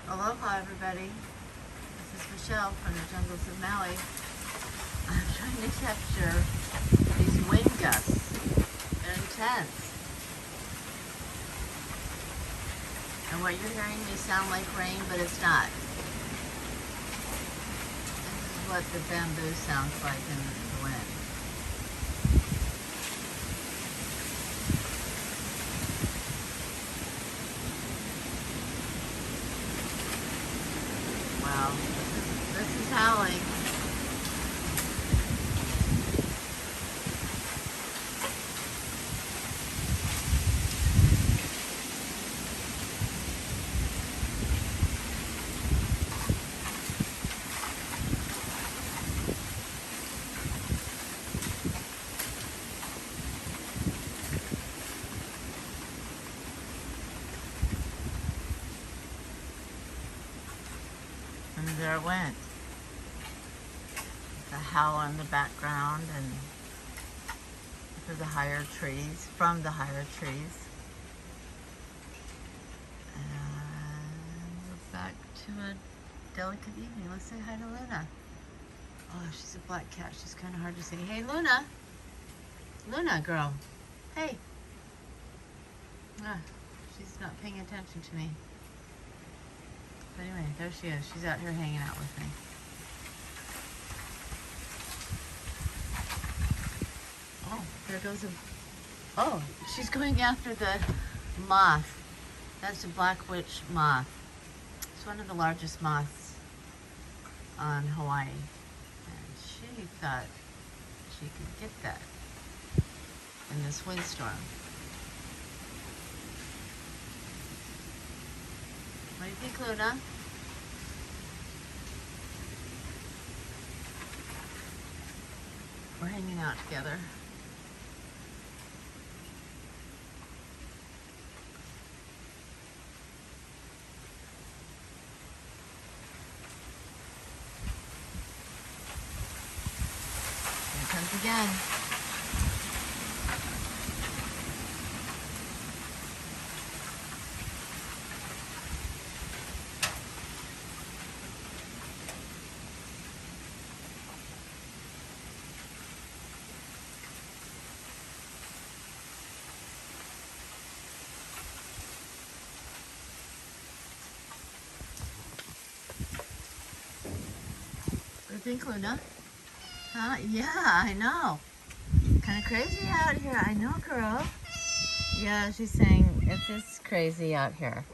Aloha everybody, this is Michelle from the jungles of Maui. I'm trying to capture these wind gusts. They're intense. And what you're hearing may sound like rain, but it's not. This is what the bamboo sounds like in the wind. Wow, this is howling. And there it went. The howl in the background and through the higher trees, from the higher trees. And we're back to a delicate evening. Let's say hi to Luna. Oh, she's a black cat. She's kind of hard to say. Hey, Luna. Luna, girl. Hey. Ah, she's not paying attention to me. But anyway, there she is. She's out here hanging out with me. Oh, there goes a... Oh, she's going after the moth. That's a black witch moth. It's one of the largest moths on Hawaii. And she thought she could get that in this windstorm. What do you think, Luna? We're hanging out together. Here it comes again. What do you think, Luna? Huh? Yeah, I know. Kind of crazy out here. I know, girl. Yeah, she's saying it's just crazy out here.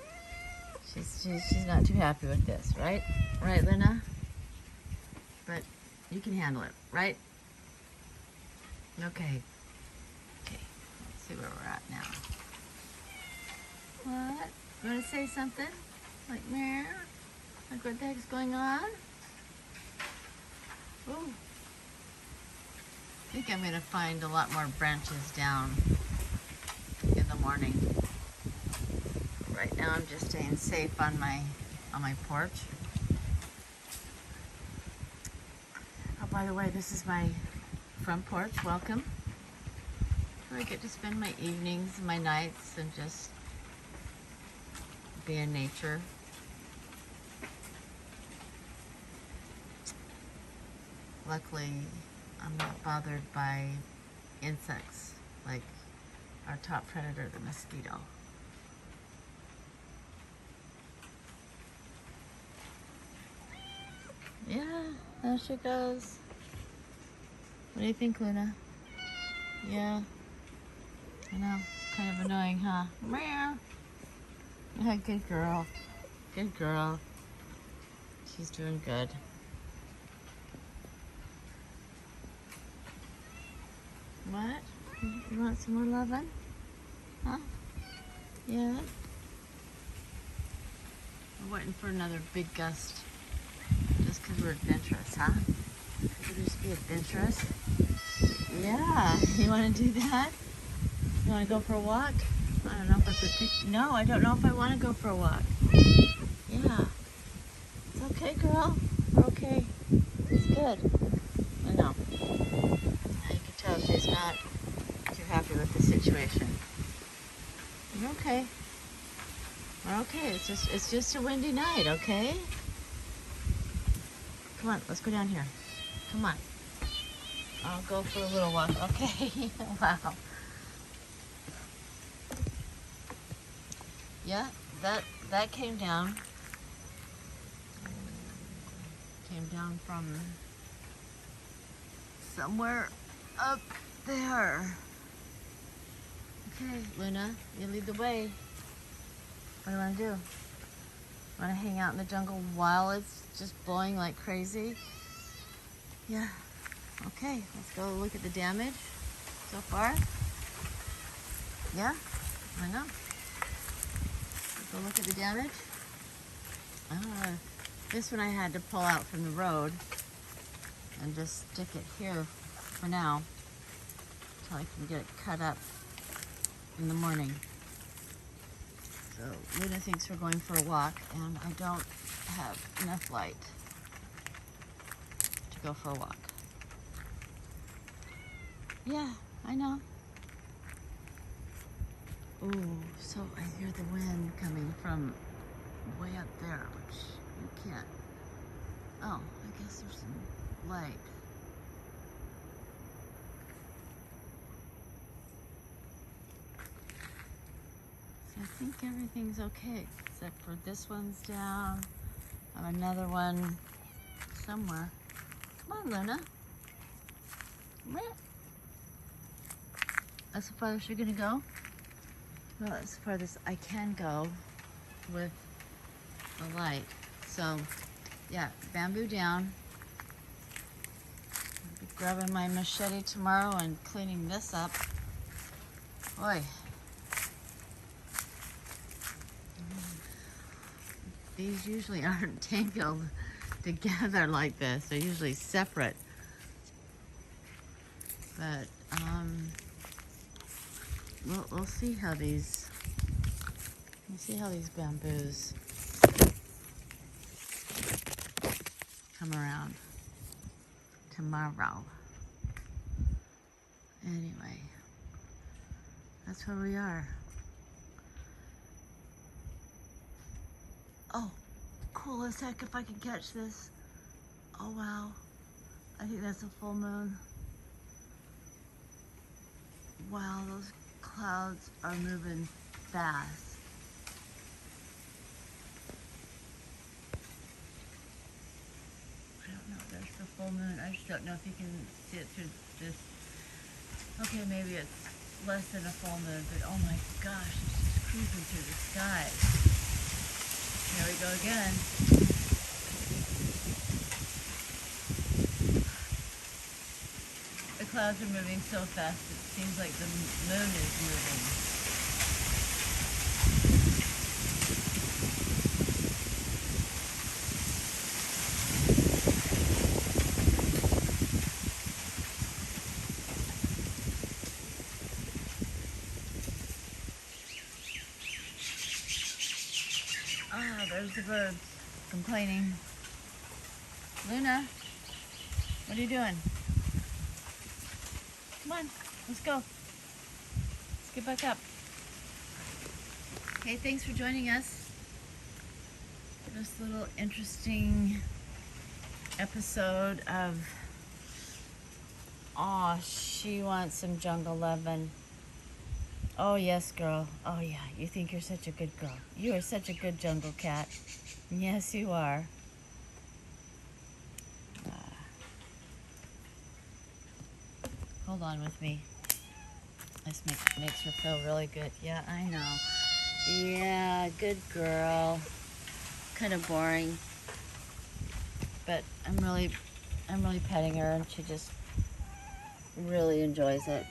She's not too happy with this, right? Right, Luna? But you can handle it, right? Okay. Okay. Let's see where we're at now. What? You want to say something? Like, meh? Like, what the heck's going on? Ooh. I think I'm going to find a lot more branches down in the morning. Right now I'm just staying safe on my porch. Oh, by the way, this is my front porch. Welcome. Where I get to spend my evenings and my nights and just be in nature. Luckily, I'm not bothered by insects like our top predator, the mosquito. Yeah, there she goes. What do you think, Luna? Yeah, I know, kind of annoying, huh? Meow. Yeah, good girl. Good girl. She's doing good. What? You want some more loving? Huh? Yeah? We're waiting for another big gust. Just because we're adventurous, huh? We're just be adventurous. Yeah, you want to do that? You want to go for a walk? I don't know if I No, I don't know if I want to go for a walk. Yeah. It's okay, girl. We're okay. It's good. I know. Now you can tell she's not too happy with the situation. You're okay. Okay, it's just a windy night, okay? Come on, let's go down here. Come on. I'll go for a little walk. Okay. Wow. Yeah, that came down. Came down from somewhere up there. Okay, Luna, you lead the way. What do you want to do? Want to hang out in the jungle while it's just blowing like crazy? Yeah. Okay, let's go look at the damage so far. Yeah, I know. Let's go look at the damage. This one I had to pull out from the road and just stick it here for now until I can get it cut up in the morning. So Luna thinks we're going for a walk, and I don't have enough light to go for a walk. Yeah, I know. Ooh, so I hear the wind coming from way up there, which you can't. Oh, I guess there's some light. So I think everything's okay, except for this one's down. I have another one somewhere. Come on, Luna. Come here. That's the farthest you're gonna go? Well, that's the farthest I can go with the light. So, yeah, bamboo down. I'll be grabbing my machete tomorrow and cleaning this up. Boy. These usually aren't tangled together like this. They're usually separate. But, we'll see how these, bamboos come around tomorrow. Anyway, that's where we are. Oh, cool as heck if I can catch this. Oh wow, I think that's a full moon. Wow, those clouds are moving fast. I don't know, there's the full moon. I just don't know if you can see it through this. Okay, maybe it's less than a full moon, but oh my gosh, it's just cruising through the sky. Here we go again. The clouds are moving so fast, it seems like the moon is moving. Ah, there's the birds complaining. Luna, what are you doing? Come on, let's go. Let's get back up. Hey, thanks for joining us. This little interesting episode of she wants some jungle lovin'. Oh yes, girl. Oh yeah, you think you're such a good girl. You are such a good jungle cat. Yes, you are. Hold on with me. This makes her feel really good. Yeah, I know. Yeah, good girl. Kind of boring, but I'm really petting her, and she just really enjoys it.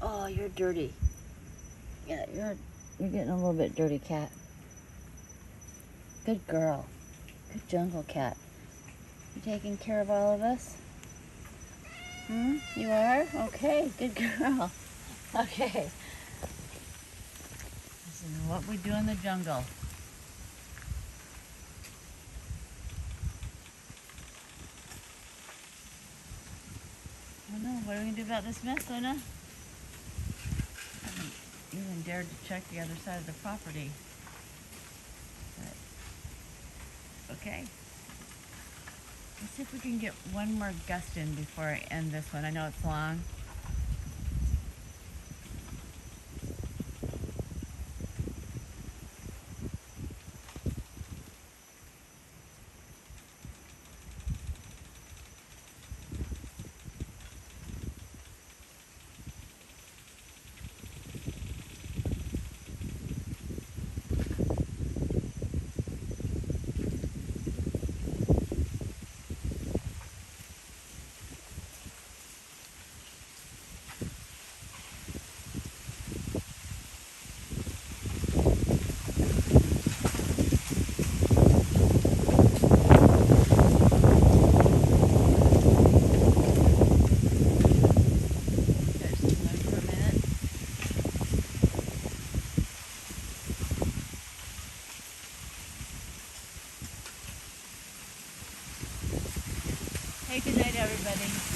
Oh, you're dirty. Yeah, you're getting a little bit dirty, cat. Good girl. Good jungle cat. You taking care of all of us? You are? Okay, good girl. Okay. This is what we do in the jungle. I don't know. What are we going to do about this mess, Luna? I haven't even dared to check the other side of the property. okay? Let's see if we can get one more gust in before I end this one. I know it's long. There's one for a minute. Hey, good night, everybody.